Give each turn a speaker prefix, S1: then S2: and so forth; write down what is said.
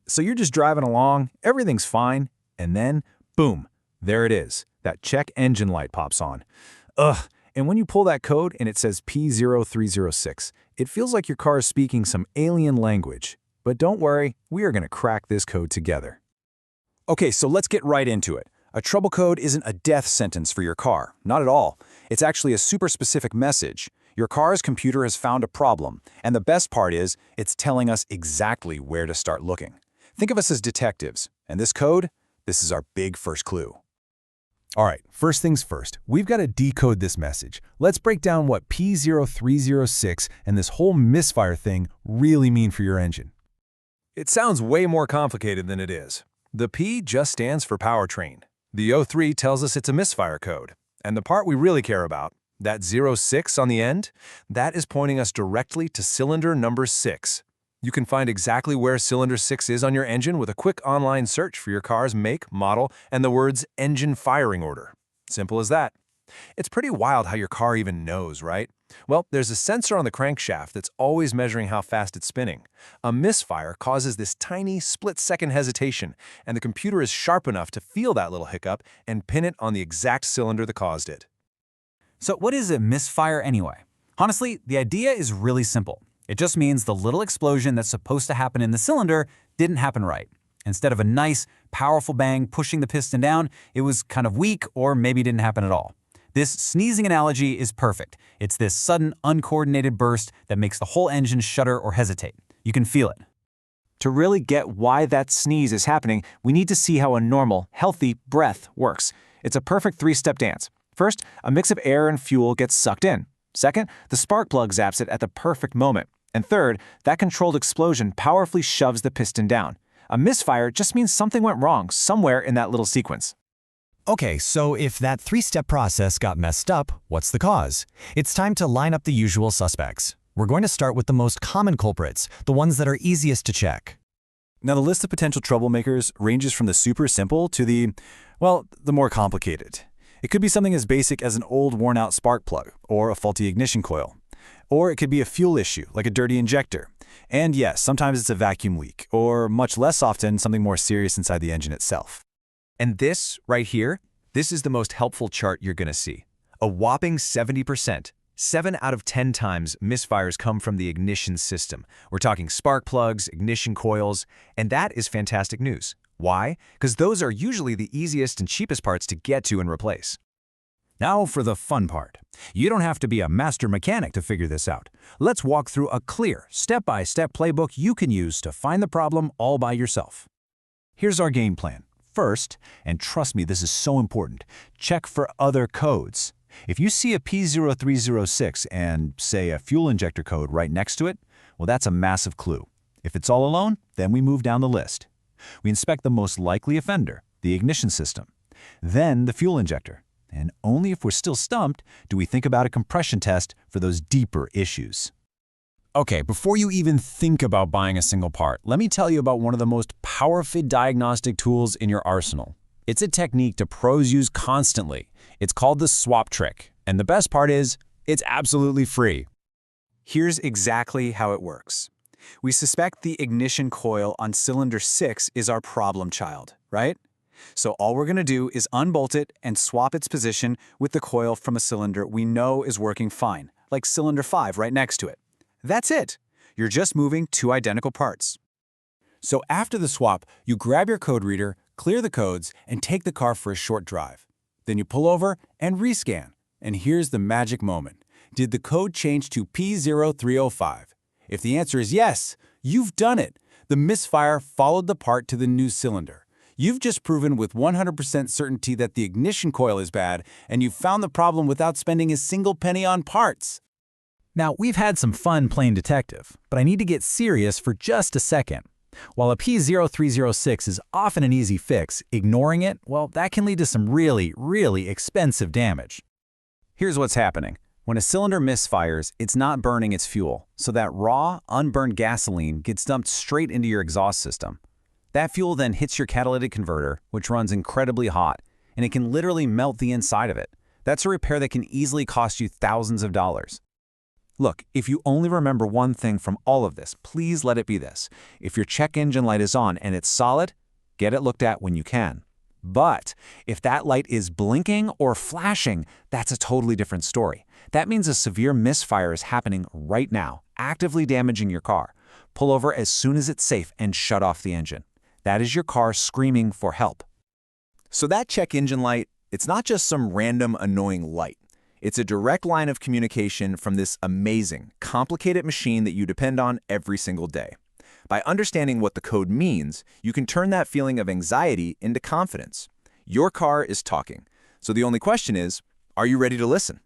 S1: So you're just driving along, everything's fine, and then, boom, there it is. That check engine light pops on. Ugh, and when you pull that code and it says P0306, it feels like your car is speaking some alien language. But don't worry, we are going to crack this code together. Okay, so let's get right into it. A trouble code isn't a death sentence for your car, not at all. It's actually a super specific message. Your car's computer has found a problem, and the best part is, it's telling us exactly where to start looking. Think of us as detectives, and this code, this is our big first clue. All right, first things first, we've got to decode this message. Let's break down what P0306 and this whole Misfire thing really mean for your engine. It sounds way more complicated than it is. The P just stands for powertrain. The 03 tells us it's a misfire code. And the part we really care about, that 06 on the end, that is pointing us directly to cylinder number 6. You can find exactly where cylinder 6 is on your engine with a quick online search for your car's make, model, and the words engine firing order. Simple as that. It's pretty wild how your car even knows, right? Well, there's a sensor on the crankshaft that's always measuring how fast it's spinning. A misfire causes this tiny split-second hesitation, and the computer is sharp enough to feel that little hiccup and pin it on the exact cylinder that caused it.
S2: So what is a misfire anyway? Honestly, the idea is really simple. It just means the little explosion that's supposed to happen in the cylinder didn't happen right. Instead of a nice, powerful bang pushing the piston down, it was kind of weak or maybe didn't happen at all. This sneezing analogy is perfect. It's this sudden, uncoordinated burst that makes the whole engine shudder or hesitate. You can feel it.
S3: To really get why that sneeze is happening, we need to see how a normal, healthy breath works. It's a perfect three-step dance. First, a mix of air and fuel gets sucked in. Second, the spark plug zaps it at the perfect moment. And third, that controlled explosion powerfully shoves the piston down. A misfire just means something went wrong somewhere in that little sequence.
S4: Okay, so if that three-step process got messed up, what's the cause? It's time to line up the usual suspects. We're going to start with the most common culprits, the ones that are easiest to check.
S1: Now, the list of potential troublemakers ranges from the super simple to the more complicated. It could be something as basic as an old worn-out spark plug or a faulty ignition coil. Or it could be a fuel issue, like a dirty injector. And yes, sometimes it's a vacuum leak, or much less often, something more serious inside the engine itself.
S5: And this, right here, this is the most helpful chart you're going to see. A whopping 70%. 7 out of 10 times misfires come from the ignition system. We're talking spark plugs, ignition coils, and that is fantastic news. Why? Because those are usually the easiest and cheapest parts to get to and replace.
S1: Now for the fun part. You don't have to be a master mechanic to figure this out. Let's walk through a clear, step-by-step playbook you can use to find the problem all by yourself. Here's our game plan. First, and trust me, this is so important, check for other codes. If you see a P0306 and, say, a fuel injector code right next to it, well, that's a massive clue. If it's all alone, then we move down the list. We inspect the most likely offender, the ignition system, then the fuel injector. And only if we're still stumped do we think about a compression test for those deeper issues. Okay, before you even think about buying a single part, let me tell you about one of the most powerful diagnostic tools in your arsenal. It's a technique to pros use constantly. It's called the swap trick. And the best part is, it's absolutely free.
S3: Here's exactly how it works. We suspect the ignition coil on cylinder 6 is our problem child, right? So all we're going to do is unbolt it and swap its position with the coil from a cylinder we know is working fine, like cylinder 5 right next to it. That's it. You're just moving two identical parts.
S1: So after the swap, you grab your code reader, clear the codes, and take the car for a short drive. Then you pull over and rescan. And here's the magic moment. Did the code change to P0305? If the answer is yes, you've done it. The misfire followed the part to the new cylinder. You've just proven with 100% certainty that the ignition coil is bad, and you've found the problem without spending a single penny on parts. Now, we've had some fun playing detective, but I need to get serious for just a second. While a P0306 is often an easy fix, ignoring it, well, that can lead to some really, really expensive damage. Here's what's happening. When a cylinder misfires, it's not burning its fuel, so that raw, unburned gasoline gets dumped straight into your exhaust system. That fuel then hits your catalytic converter, which runs incredibly hot, and it can literally melt the inside of it. That's a repair that can easily cost you thousands of dollars.
S3: Look, if you only remember one thing from all of this, please let it be this. If your check engine light is on and it's solid, get it looked at when you can. But if that light is blinking or flashing, that's a totally different story. That means a severe misfire is happening right now, actively damaging your car. Pull over as soon as it's safe and shut off the engine. That is your car screaming for help.
S1: So that check engine light, it's not just some random annoying light. It's a direct line of communication from this amazing, complicated machine that you depend on every single day. By understanding what the code means, you can turn that feeling of anxiety into confidence. Your car is talking. So the only question is, are you ready to listen?